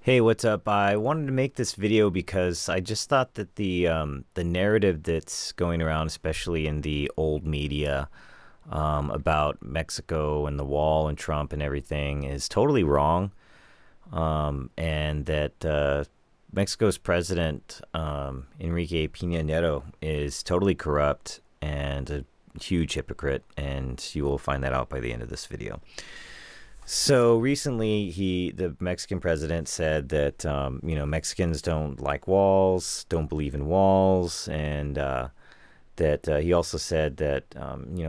Hey, what's up? I wanted to make this video because I just thought that the narrative that's going around, especially in the old media, about Mexico and the wall and Trump and everything, is totally wrong. And that Mexico's president, Enrique Pena Nieto, is totally corrupt and a huge hypocrite, and you will find that out by the end of this video. So recently, the Mexican president said that Mexicans don't like walls, don't believe in walls, and that he also said that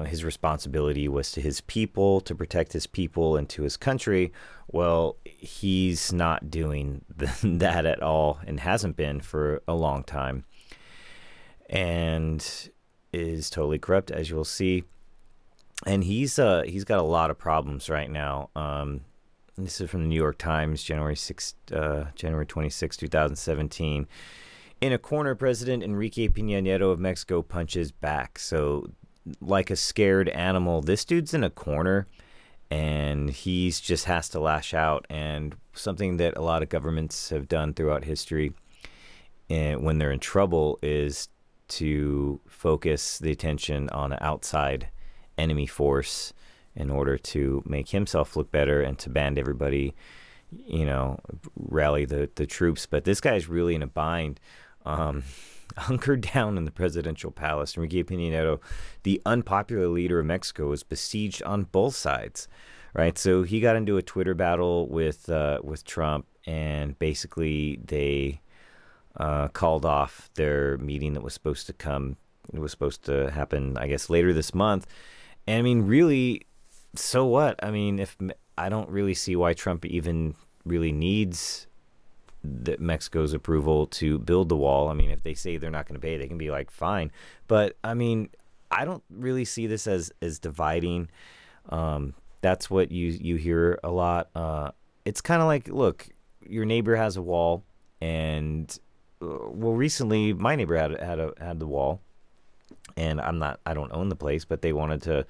his responsibility was to his people, to protect his people and to his country. Well, he's not doing that at all, and hasn't been for a long time, and is totally corrupt, as you'll see. And he's got a lot of problems right now. This is from the New York Times, January 26, 2017. In a corner, President Enrique Pena Nieto of Mexico punches back. So, like a scared animal, this dude's in a corner, and he's just has to lash out. And something that a lot of governments have done throughout history, and when they're in trouble, is to focus the attention on an outside enemy force in order to make himself look better and to band everybody, rally the troops. But this guy's really in a bind. Hunkered down in the presidential palace, Enrique Pena Nieto, the unpopular leader of Mexico, was besieged on both sides, right? So he got into a Twitter battle with Trump, and basically they called off their meeting that was supposed to come. It was supposed to happen, I guess, later this month. And I mean, really, so what? I mean, if I don't really see why Trump even really needs Mexico's approval to build the wall. I mean, if they say they're not going to pay, they can be like, fine. But I mean, I don't really see this as dividing. That's what you hear a lot. It's kind of like, look, your neighbor has a wall, and well, recently my neighbor had the wall. And I don't own the place, but they wanted to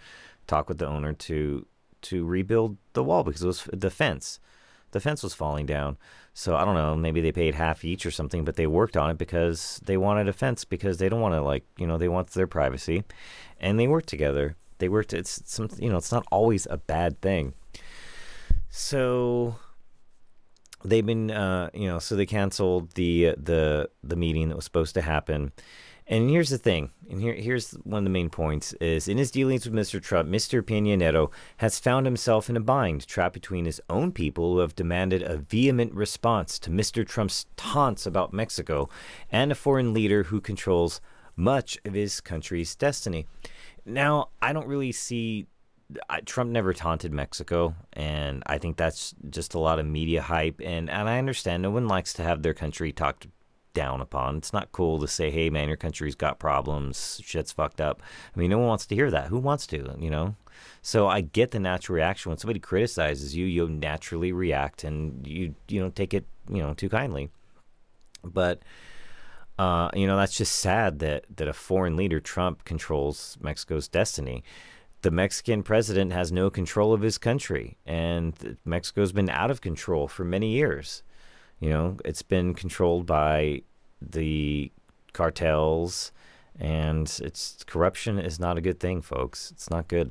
talk with the owner to rebuild the wall because it was the fence. The fence was falling down. So I don't know, maybe they paid half each or something, but they worked on it because they wanted a fence, because they don't want to, they want their privacy. And they worked together. It's not always a bad thing. So they've been, so they canceled the meeting that was supposed to happen. And here's the thing, and here's one of the main points, is in his dealings with Mr. Trump, Mr. Pena Nieto has found himself in a bind, trapped between his own people who have demanded a vehement response to Mr. Trump's taunts about Mexico, and a foreign leader who controls much of his country's destiny. Now, I don't really see... Trump never taunted Mexico, and I think that's just a lot of media hype, and I understand no one likes to have their country talked down upon. It's not cool to say, hey man, your country's got problems, shit's fucked up. I mean, no one wants to hear that. Who wants to, So I get the natural reaction when somebody criticizes you. You'll naturally react, and you don't take it too kindly. But that's just sad that a foreign leader, Trump, controls Mexico's destiny. The Mexican president has no control of his country, and Mexico's been out of control for many years. It's been controlled by the cartels, and corruption is not a good thing, folks. It's not good.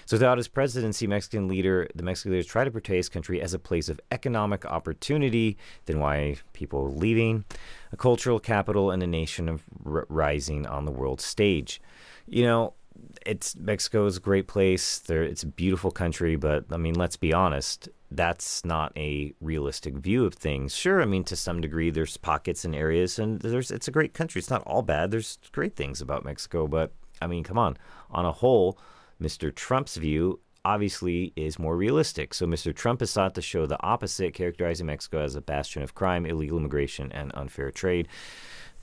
So throughout his presidency, the Mexican leaders try to portray his country as a place of economic opportunity, then why people are leaving, a cultural capital, and a nation of rising on the world stage. Mexico is a great place. It's a beautiful country, but I mean, let's be honest, that's not a realistic view of things. Sure, I mean, to some degree, there's pockets and areas, and it's a great country. It's not all bad. There's great things about Mexico, but I mean, come on. On a whole, Mr. Trump's view obviously is more realistic. So Mr. Trump has sought to show the opposite, characterizing Mexico as a bastion of crime, illegal immigration, and unfair trade.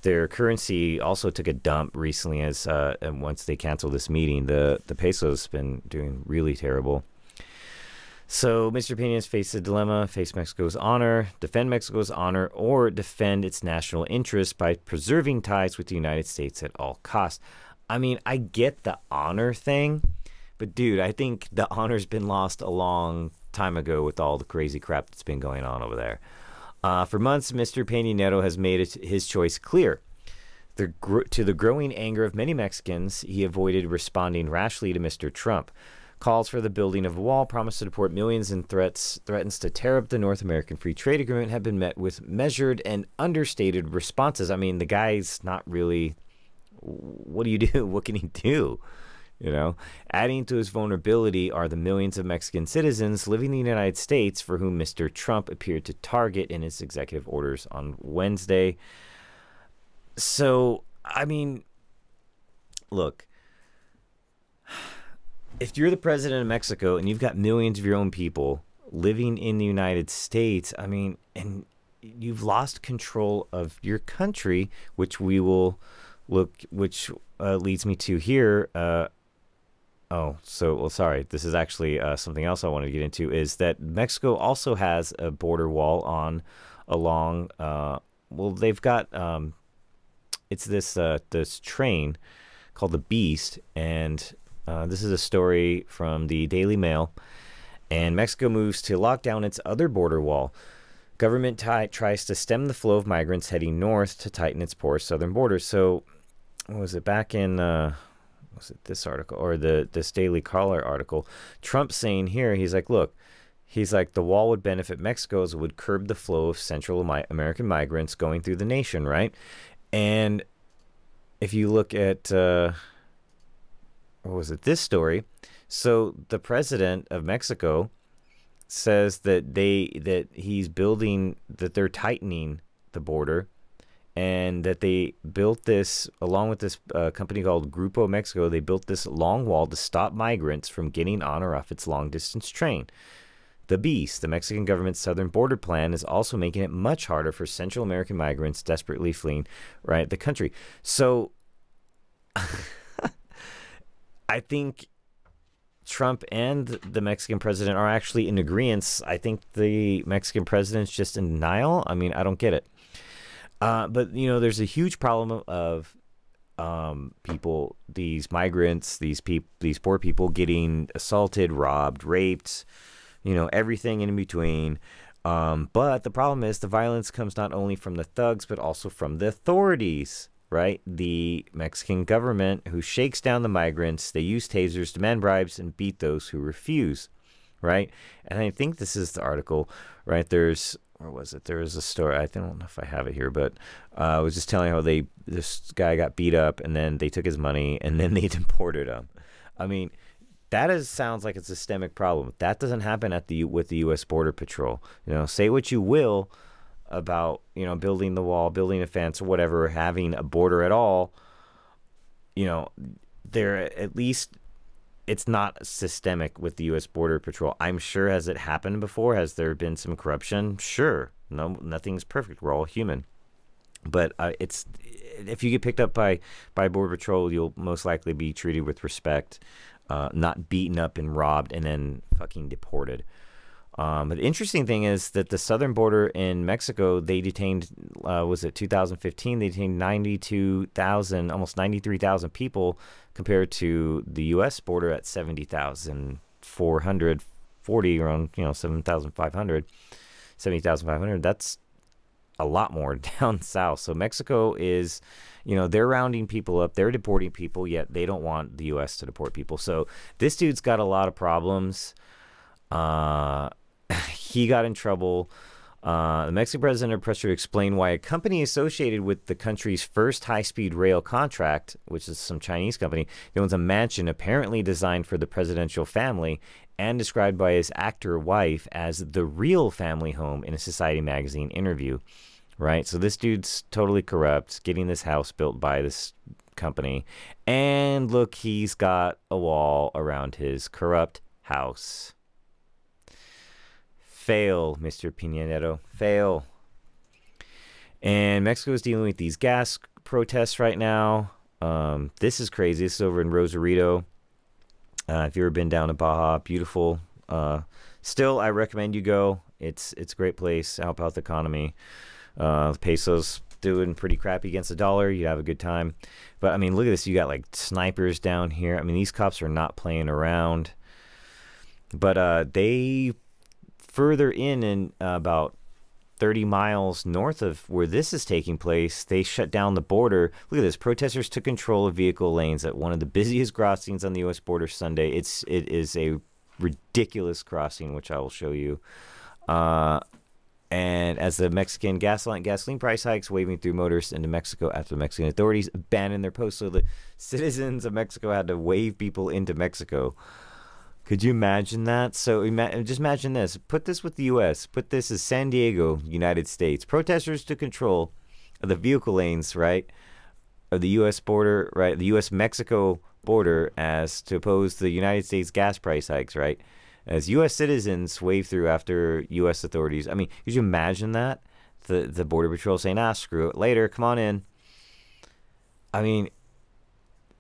Their currency also took a dump recently, as once they canceled this meeting. The peso's been doing really terrible. So Mr. Pena has faced a dilemma: face Mexico's honor, defend Mexico's honor, or defend its national interests by preserving ties with the United States at all costs. I mean, I get the honor thing, but dude, I think the honor's been lost a long time ago with all the crazy crap that's been going on over there. For months, Mr. Pena Nieto has made his choice clear. To the growing anger of many Mexicans, he avoided responding rashly to Mr. Trump. Calls for the building of a wall, promised to deport millions, and threatens to tear up the North American Free Trade Agreement have been met with measured and understated responses. I mean, the guy's not really... What do you do? What can he do? You know, adding to his vulnerability are the millions of Mexican citizens living in the United States for whom Mr. Trump appeared to target in his executive orders on Wednesday. So, I mean, look, if you're the president of Mexico and you've got millions of your own people living in the United States, I mean, and you've lost control of your country, which we will look, which leads me to here. Sorry. This is actually something else I wanted to get into, is that Mexico also has a border wall along, they've got, it's this train called the Beast, and this is a story from the Daily Mail, and Mexico moves to lock down its other border wall. Government tries to stem the flow of migrants heading north to tighten its porous southern border. So, what was it, back in... was it this article or this Daily Caller article? Trump saying here, he's like, look, he's like, the wall would benefit Mexico as it would curb the flow of Central American migrants going through the nation, right? And if you look at, what was it, this story? So the president of Mexico says that they're tightening the border, and that they built this, along with this company called Grupo Mexico, they built this long wall to stop migrants from getting on or off its long-distance train. The Beast, the Mexican government's southern border plan, is also making it much harder for Central American migrants desperately fleeing the country. So, I think Trump and the Mexican president are actually in agreement. I think the Mexican president's just in denial. I mean, I don't get it. But, you know, there's a huge problem of people, these migrants, these poor people getting assaulted, robbed, raped, you know, everything in between. But the problem is the violence comes not only from the thugs, but also from the authorities, right? The Mexican government, who shakes down the migrants. They use tasers, demand bribes, and beat those who refuse, right? And I think this is the article, right? Where was it? There was a story. I don't know if I have it here, but I was just telling how this guy got beat up, and then they took his money, and then they deported him. I mean, sounds like a systemic problem. That doesn't happen with the U.S. Border Patrol. You know, say what you will about, you know, building the wall, building a fence, or whatever, having a border at all. You know, at least it's not systemic with the U.S. Border Patrol. I'm sure, has it happened before? Has there been some corruption? Sure. No, nothing's perfect. We're all human. But if you get picked up by Border Patrol, you'll most likely be treated with respect, not beaten up and robbed and then fucking deported. But the interesting thing is that the southern border in Mexico, they detained, was it 2015? They detained 92,000, almost 93,000 people, compared to the U.S. border at 70,440, around, you know, 7,500, 70,500. That's a lot more down south. So Mexico is, you know, they're rounding people up, they're deporting people, yet they don't want the U.S. to deport people. So this dude's got a lot of problems. He got in trouble. The Mexican president under pressure to explain why a company associated with the country's first high-speed rail contract, which is some Chinese company, owns a mansion apparently designed for the presidential family and described by his actor wife as the real family home in a Society magazine interview, right? So this dude's totally corrupt, getting this house built by this company. And look, he's got a wall around his corrupt house. Fail, Mr. Pena Nieto. Fail. And Mexico is dealing with these gas protests right now. This is crazy. This is over in Rosarito. If you've ever been down to Baja, beautiful. Still, I recommend you go. It's a great place. Help out the economy. The peso's doing pretty crappy against the dollar. You have a good time. But, I mean, look at this. You got, like, snipers down here. I mean, these cops are not playing around. But they... Further in about 30 miles north of where this is taking place, they shut down the border. Look at this. Protesters took control of vehicle lanes at one of the busiest crossings on the U.S. border Sunday. It is a ridiculous crossing, which I will show you. And as the Mexican gasoline price hikes waving through motorists into Mexico after the Mexican authorities abandoned their posts, so the citizens of Mexico had to wave people into Mexico. Could you imagine that? So just imagine this. Put this with the U.S. Put this as San Diego, United States. Protesters took control of the vehicle lanes, right, of the U.S. border, right, the U.S.-Mexico border, as to oppose the United States gas price hikes, right, as U.S. citizens wave through after U.S. authorities. I mean, could you imagine that? The Border Patrol saying, screw it, later, come on in. I mean,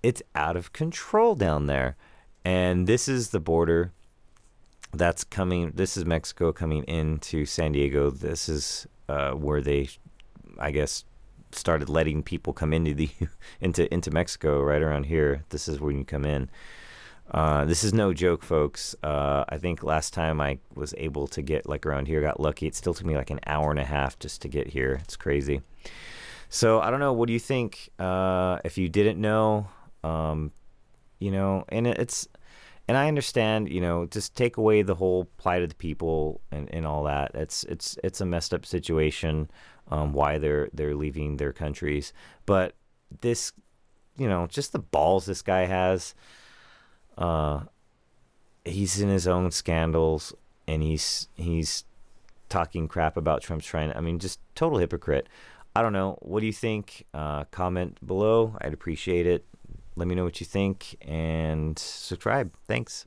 it's out of control down there. And this is the border that's coming. This is Mexico coming into San Diego. This is where they, I guess, started letting people come into into Mexico, right around here. This is where you come in. This is no joke, folks. I think last time I was able to get like around here, got lucky. It still took me like an hour and a half just to get here. It's crazy. So I don't know. What do you think? If you didn't know, you know, and I understand, you know, just take away the whole plight of the people and all that. It's a messed up situation, why they're leaving their countries. But this, you know, just the balls this guy has. He's in his own scandals, and he's talking crap about Trump's trying. I mean, just total hypocrite. I don't know. What do you think? Comment below. I'd appreciate it. Let me know what you think, and subscribe. Thanks.